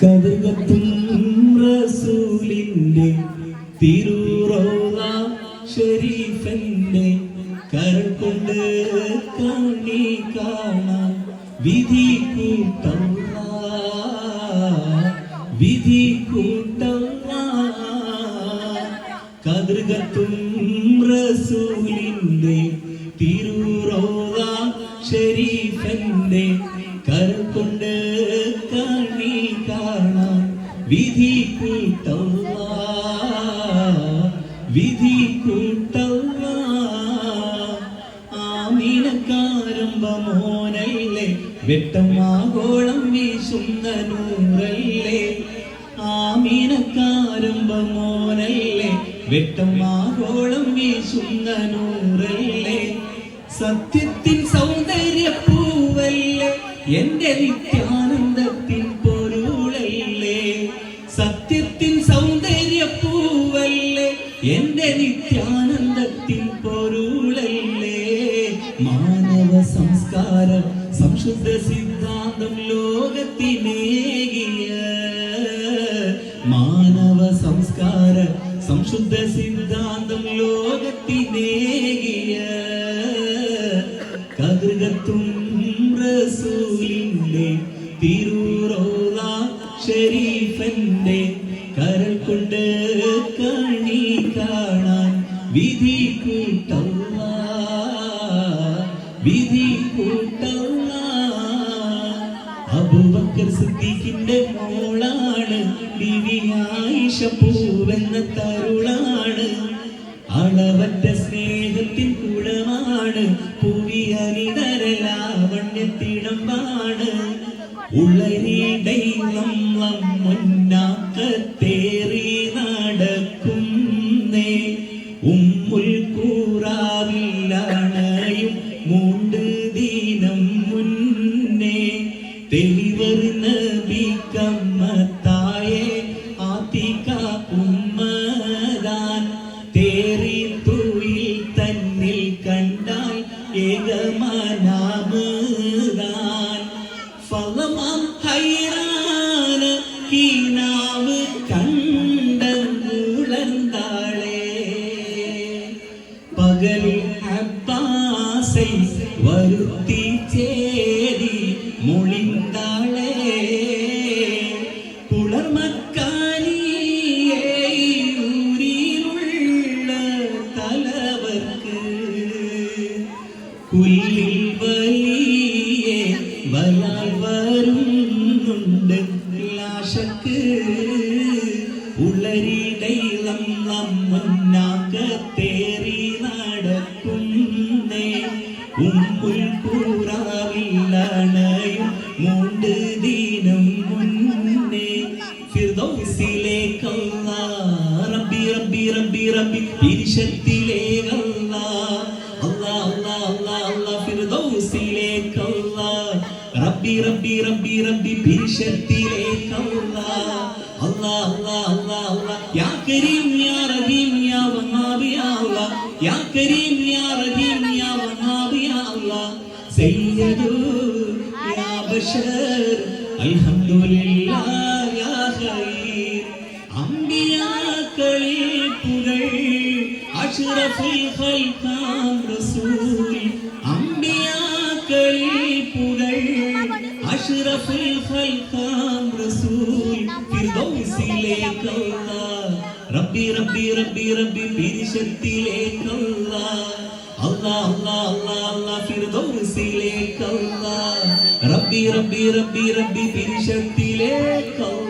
കതിർകത്തും റസൂലിന്റെ തിരുറൗള ഷരീഫന്റെ കരൾ കൊണ്ട് കണ്ണി കാണാൻ വിധി കൂട്ടല്ല, വിധി കൂട്ടല്ല. കതിർകത്തും റസൂലിന്റെ തിരുറൗള ഷരീഫന്റെ കരൾ കൊണ്ട് കണ്ണി കാണാൻ വിധി കൂട്ടല്ല, വിധി കൂട്ടല്ല. ആമീനക്കാരംഭമോനല്ലേ വെട്ടമാഗോളം വീശുന്ന നൂറല്ലേ. ആമീനക്കാരംഭമോനല്ലേ വെട്ടമാഗോളം വീശുന്ന നൂറല്ലേ. സത്യത്തിൻ സൗന്ദര്യപ്പൂവല്ലേ എന്റെ നിത്യാനന്ദത്തിൻ പൊരുളല്ലേ. സത്യത്തിൻ സൗന്ദര്യപ്പൂവല്ലേ എന്റെ നിത്യാനന്ദത്തിൻ പൊരുളല്ലേ. മാനവ സംസ്കാര സംശുദ്ധ സിദ്ധാന്തം ലോകത്തിനേകിയ, മാനവ സംസ്കാര സംശുദ്ധ സിദ്ധാന്തം ലോകത്തിനേകിയ കതിർകത്തും റസൂലിന്റെ തിരുറൗള ഷരീഫന്റെ കരൾ കൊണ്ട് കണ്ണി കാണാൻ വിധി കൂട്ടല്ല, വിധി കൂട്ടല്ല. അബൂബക്കർ സിദ്ദീഖിന്റെ മോളാണ് ബീവി ആയിഷ പൂവെന്ന തരുളാണ്. അളവറ്റ സ്നേഹത്തിൻ കുടമാണ് പുവിയനിതരലാവണ്യത്തിടമ്പാണ്. ഉളരിടൈളം മുന്നാക്കത്തേറി നടക്കുന്നേ ഉമ്മുൽ ഖുറാവിലാണയും മൂണ്ട് ദീനം മുന്നേ. തെളിവർ നബിക്കമ്മത്തായെ ആതിക ഉമ്മദാൻ തേറി തുയിൽ തന്നിൽ കണ്ടാൽ ഏകമനാമദാൻ. ഫളമാം ഹൈറാന കീനാവ് കണ്ടുളർന്നാളെ പകലിൽ അബ്ബാസൈ വരുത്തി ചേരി മുളിന്താളെ. പുലർമക്കാനിയൂരിലുള്ള തലവർക്ക് കുല്ലിൽ വലിയ വലാൽ വരുന്നുണ്ട് ലാശക്ക്. ഉളരിടൈളം മുന്നാക്കത്തേറി നടക്കുന്നേ ഉമ്മുൽ ഖുറാവിലാണയും മൂണ്ട് ദീനം മുന്നേ. ഫിർദൗസിലേക്കല്ല റബ്ബി റബ്ബി റബ്ബി റബ്ബി ഇർശത്തിലേക്കല്ല അല്ലാ അല്ലാ അല്ലാ അല്ലാ. ഫിർദൗസിലേക്കല്ല റബ്ബി റബ്ബി റബ്ബി റബ്ബി ഇർശത്തിലേക്കല്ല അല്ലാ അല്ലാ അല്ലാ അല്ലാ. യാ കരീം യാ റഹീം യാ വഹാബ് യാ അല്ലാ. യാ കരീം യാ റഹീം യാ വഹാബ് യാ അല്ലാ. സയ്യിദു യാ ബശർ അൽഹംദുലില്ലാഹ് യാ ഖൈർ. അംബിയാക്കളിൽ പുകൾ അഷ്റഫുൽ ഖൽഖാം റസൂൽ. അംബിയാക്കളിൽ പുകൾ അഷ്റഫുൽ ഖൽഖാം റസൂൽ. ഫിർദൗസിലേക്കല്ല റബ്ബി റബ്ബി റബ്ബി റബ്ബി പിരിശത്തിലേക്കല്ല അല്ലാ അല്ലാ അല്ലാ അല്ലാ. ഫിർദൗസിലേക്കല്ല റബ്ബി റബ്ബി റബ്ബി റബ്ബി പിരിശത്തിലേക്കല്ല.